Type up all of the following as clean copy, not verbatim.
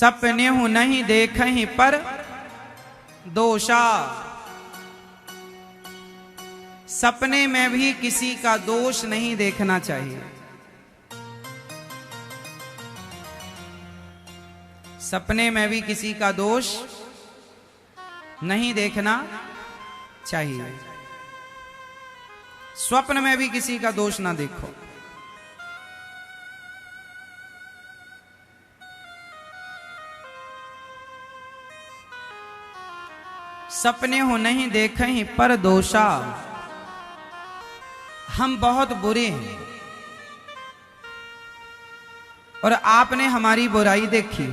सपने हूं नहीं देखहीं पर दोषा। सपने में भी किसी का दोष नहीं देखना चाहिए। सपने में भी किसी का दोष नहीं देखना चाहिए। स्वप्न में भी किसी का दोष ना देखो। सपने हो नहीं देखहीं पर दोषा। हम बहुत बुरे हैं और आपने हमारी बुराई देखी,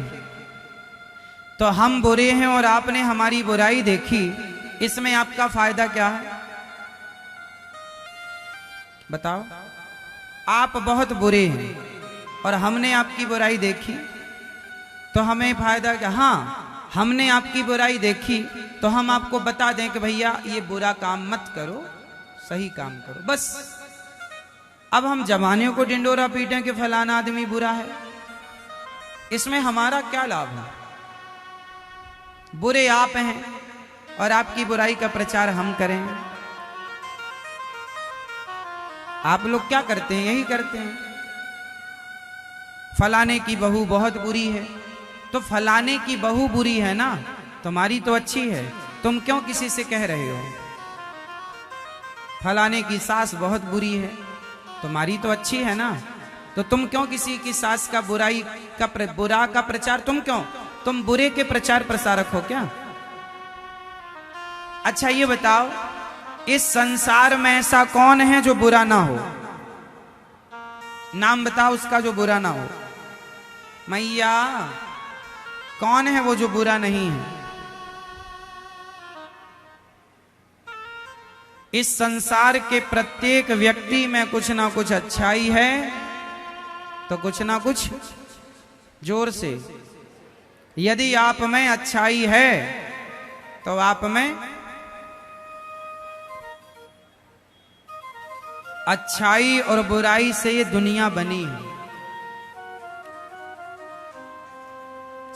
तो हम बुरे हैं और आपने हमारी बुराई देखी, इसमें आपका फायदा क्या है बताओ। आप बहुत बुरे हैं और हमने आपकी बुराई देखी, तो हमें फायदा क्या। हाँ, हमने आपकी बुराई देखी तो हम आपको बता दें कि भैया ये बुरा काम मत करो, सही काम करो, बस। अब हम जमाने को डिंडोरा पीटें कि फलाना आदमी बुरा है, इसमें हमारा क्या लाभ है। बुरे आप हैं और आपकी बुराई का प्रचार हम करें। आप लोग क्या करते हैं, यही करते हैं। फलाने की बहू बहुत बुरी है, तो फलाने की बहू बुरी है ना, तुम्हारी तो अच्छी है, तुम क्यों किसी से कह रहे हो। फलाने की सास बहुत बुरी है, तुम्हारी तो अच्छी है ना, तो तुम क्यों किसी की सास का बुरा का प्रचार, तुम बुरे के प्रचार प्रसारक हो क्या। अच्छा ये बताओ, इस संसार में ऐसा कौन है जो बुरा ना हो। नाम बताओ उसका जो बुरा ना हो। मैया, कौन है वो जो बुरा नहीं है। इस संसार के प्रत्येक व्यक्ति में कुछ ना कुछ अच्छाई है, तो कुछ ना कुछ, जोर से, यदि आप में अच्छाई है तो आप में अच्छाई और बुराई से ये दुनिया बनी है।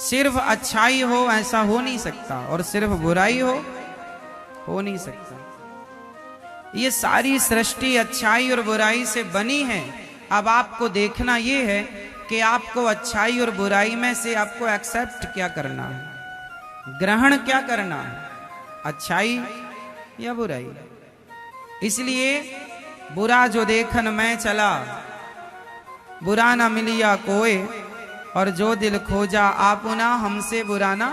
सिर्फ अच्छाई हो ऐसा हो नहीं सकता, और सिर्फ बुराई हो नहीं सकता। ये सारी सृष्टि अच्छाई और बुराई से बनी है। अब आपको देखना ये है कि आपको अच्छाई और बुराई में से आपको एक्सेप्ट क्या करना है, ग्रहण क्या करना है, अच्छाई या बुराई। इसलिए बुरा जो देखन में चला, बुरा ना मिलिया कोई, और जो दिल खोजा आपुना हमसे बुरा ना।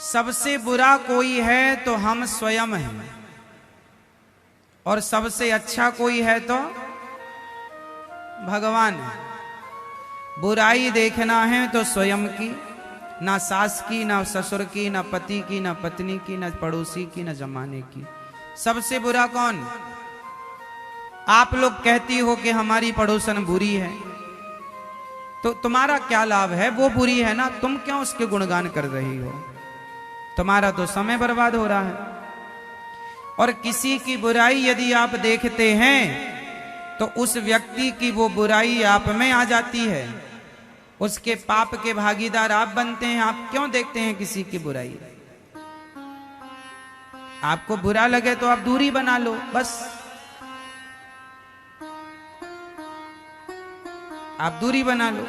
सबसे बुरा कोई है तो हम स्वयं हैं, और सबसे अच्छा कोई है तो भगवान है। बुराई देखना है तो स्वयं की, ना सास की, ना ससुर की, ना पति की, ना पत्नी की, ना पड़ोसी की, ना जमाने की। सबसे बुरा कौन। आप लोग कहती हो कि हमारी पड़ोसन बुरी है, तो तुम्हारा क्या लाभ है, वो बुरी है ना, तुम क्यों उसके गुणगान कर रही हो। तुम्हारा तो समय बर्बाद हो रहा है। और किसी की बुराई यदि आप देखते हैं तो उस व्यक्ति की वो बुराई आप में आ जाती है, उसके पाप के भागीदार आप बनते हैं। आप क्यों देखते हैं किसी की बुराई। आपको बुरा लगे तो आप दूरी बना लो, बस। आप दूरी बना लो।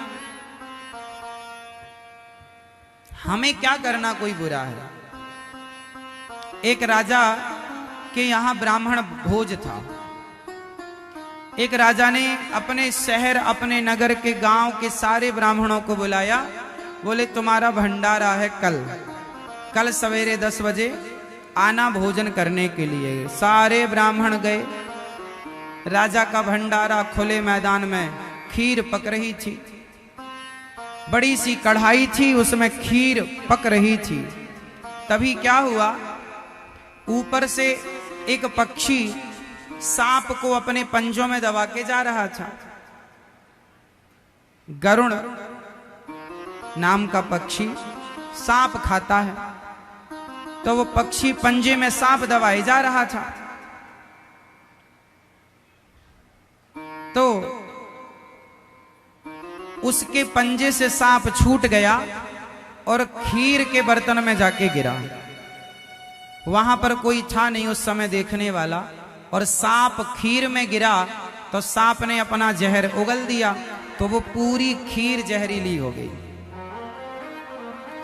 हमें क्या करना, कोई बुरा है। एक राजा के यहां ब्राह्मण भोज था। एक राजा ने अपने शहर, अपने नगर के, गांव के सारे ब्राह्मणों को बुलाया। बोले तुम्हारा भंडारा है कल सवेरे 10 बजे आना भोजन करने के लिए। सारे ब्राह्मण गए। राजा का भंडारा खुले मैदान में, खीर पक रही थी, बड़ी सी कढ़ाई थी, उसमें खीर पक रही थी। तभी क्या हुआ, ऊपर से एक पक्षी सांप को अपने पंजों में दबा के जा रहा था। गरुड़ नाम का पक्षी सांप खाता है, तो वो पक्षी पंजे में सांप दबाए जा रहा था। तो उसके पंजे से सांप छूट गया और खीर के बर्तन में जाके गिरा। वहां पर कोई था नहीं उस समय देखने वाला, और सांप खीर में गिरा तो सांप ने अपना जहर उगल दिया, तो वो पूरी खीर जहरीली हो गई।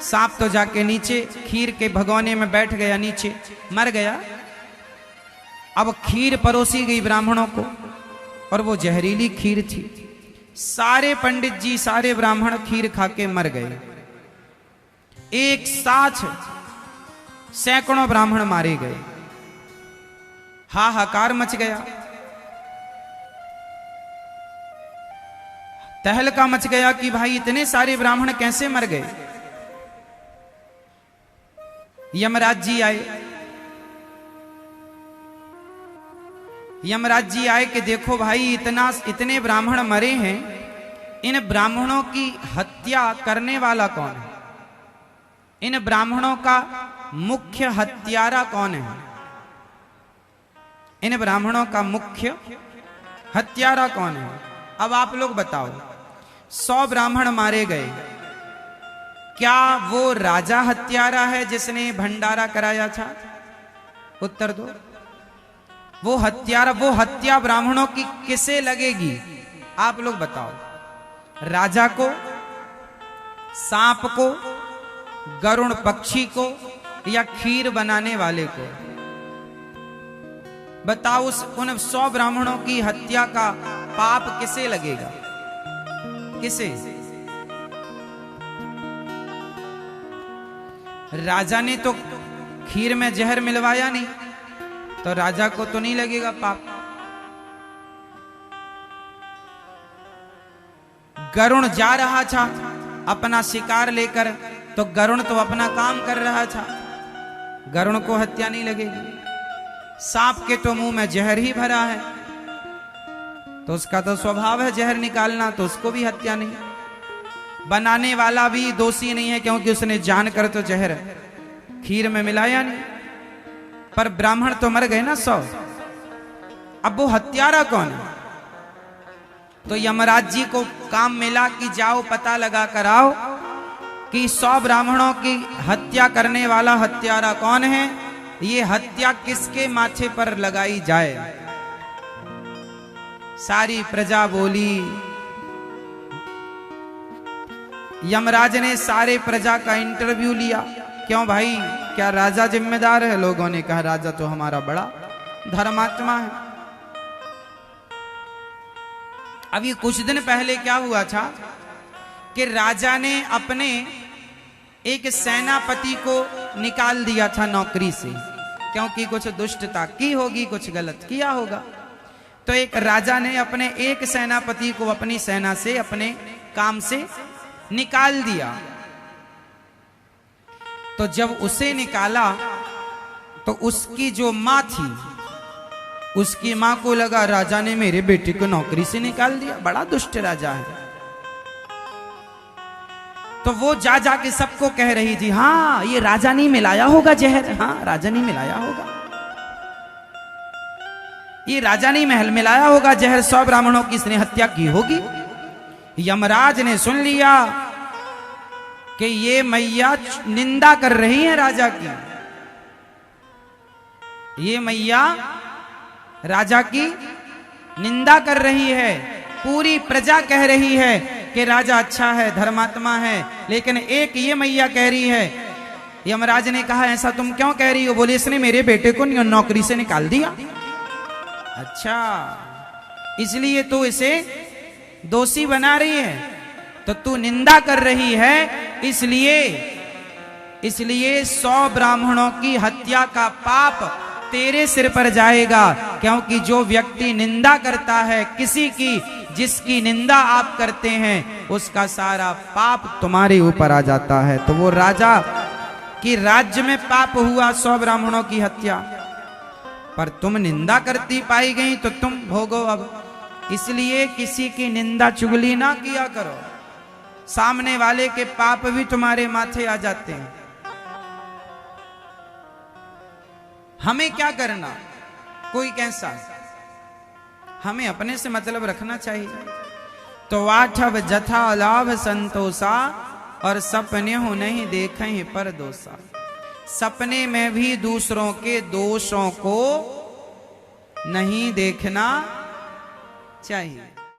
सांप तो जाके नीचे खीर के भगोने में बैठ गया, नीचे मर गया। अब खीर परोसी गई ब्राह्मणों को, और वो जहरीली खीर थी। सारे पंडित जी, सारे ब्राह्मण खीर खा के मर गए। एक साथ सैकड़ों ब्राह्मण मारे गए। हाहाकार मच गया, तहलका मच गया कि भाई इतने सारे ब्राह्मण कैसे मर गए। यमराज जी आए। यमराज जी आए कि देखो भाई इतने ब्राह्मण मरे हैं, इन ब्राह्मणों की हत्या करने वाला कौन है? इन ब्राह्मणों का मुख्य हत्यारा कौन है? इन ब्राह्मणों का मुख्य हत्यारा कौन है? अब आप लोग बताओ, 100 ब्राह्मण मारे गए, क्या वो राजा हत्यारा है जिसने भंडारा कराया था? उत्तर दो। वो हत्या ब्राह्मणों की किसे लगेगी? आप लोग बताओ। राजा को, सांप को, गरुण पक्षी को, या खीर बनाने वाले को? बताओ, उन 100 ब्राह्मणों की हत्या का पाप किसे लगेगा? किसे? राजा ने तो खीर में जहर मिलवाया नहीं, तो राजा को तो नहीं लगेगा पाप। गरुण जा रहा था अपना शिकार लेकर, तो गरुण तो अपना काम कर रहा था, गरुण को हत्या नहीं लगेगी। सांप के तो मुंह में जहर ही भरा है, तो उसका तो स्वभाव है जहर निकालना, तो उसको भी हत्या नहीं। बनाने वाला भी दोषी नहीं है, क्योंकि उसने जानकर तो जहर खीर में मिलाया नहीं। पर ब्राह्मण तो मर गए ना 100। अब वो हत्यारा कौन है? तो यमराज जी को काम मिला कि जाओ पता लगा कर आओ कि 100 ब्राह्मणों की हत्या करने वाला हत्यारा कौन है, ये हत्या किसके माथे पर लगाई जाए। सारी प्रजा बोली। यमराज ने सारे प्रजा का इंटरव्यू लिया, क्यों भाई, क्या राजा जिम्मेदार है? लोगों ने कहा राजा तो हमारा बड़ा धर्मात्मा है। अभी कुछ दिन पहले क्या हुआ था कि राजा ने अपने एक सेनापति को निकाल दिया था नौकरी से, क्योंकि कुछ दुष्टता की होगी, कुछ गलत किया होगा। तो एक राजा ने अपने एक सेनापति को अपनी सेना से, अपने काम से निकाल दिया। तो जब उसे निकाला तो उसकी जो मां थी, उसकी मां को लगा राजा ने मेरे बेटे को नौकरी से निकाल दिया, बड़ा दुष्ट राजा है। तो वो जा जाके सबको कह रही थी, हाँ ये राजा नहीं मिलाया होगा जहर, हाँ राजा नहीं मिलाया होगा, ये राजा नहीं महल मिलाया होगा जहर, 100 ब्राह्मणों की इसने हत्या की होगी। यमराज ने सुन लिया कि ये मैया निंदा कर रही है राजा की, ये मैया राजा की निंदा कर रही है। पूरी प्रजा कह रही है कि राजा अच्छा है, धर्मात्मा है, लेकिन एक ये मैया कह रही है। यमराज ने कहा ऐसा तुम क्यों कह रही हो? बोले इसने मेरे बेटे को नौकरी से निकाल दिया। अच्छा, इसलिए तू इसे दोषी बना रही है, तो तू निंदा कर रही है, इसलिए 100 ब्राह्मणों की हत्या का पाप तेरे सिर पर जाएगा। क्योंकि जो व्यक्ति निंदा करता है किसी की, जिसकी निंदा आप करते हैं, उसका सारा पाप तुम्हारे ऊपर आ जाता है। तो वो राजा की राज्य में पाप हुआ 100 ब्राह्मणों की हत्या, पर तुम निंदा करती पाई गई तो तुम भोगो अब। इसलिए किसी की निंदा चुगली ना किया करो, सामने वाले के पाप भी तुम्हारे माथे आ जाते हैं। हमें क्या करना, कोई कैसा, हमें अपने से मतलब रखना चाहिए। तो आठव जथा लाभ संतोषा, और सपने हो नहीं देखें पर दोषा। सपने में भी दूसरों के दोषों को नहीं देखना चाहिए।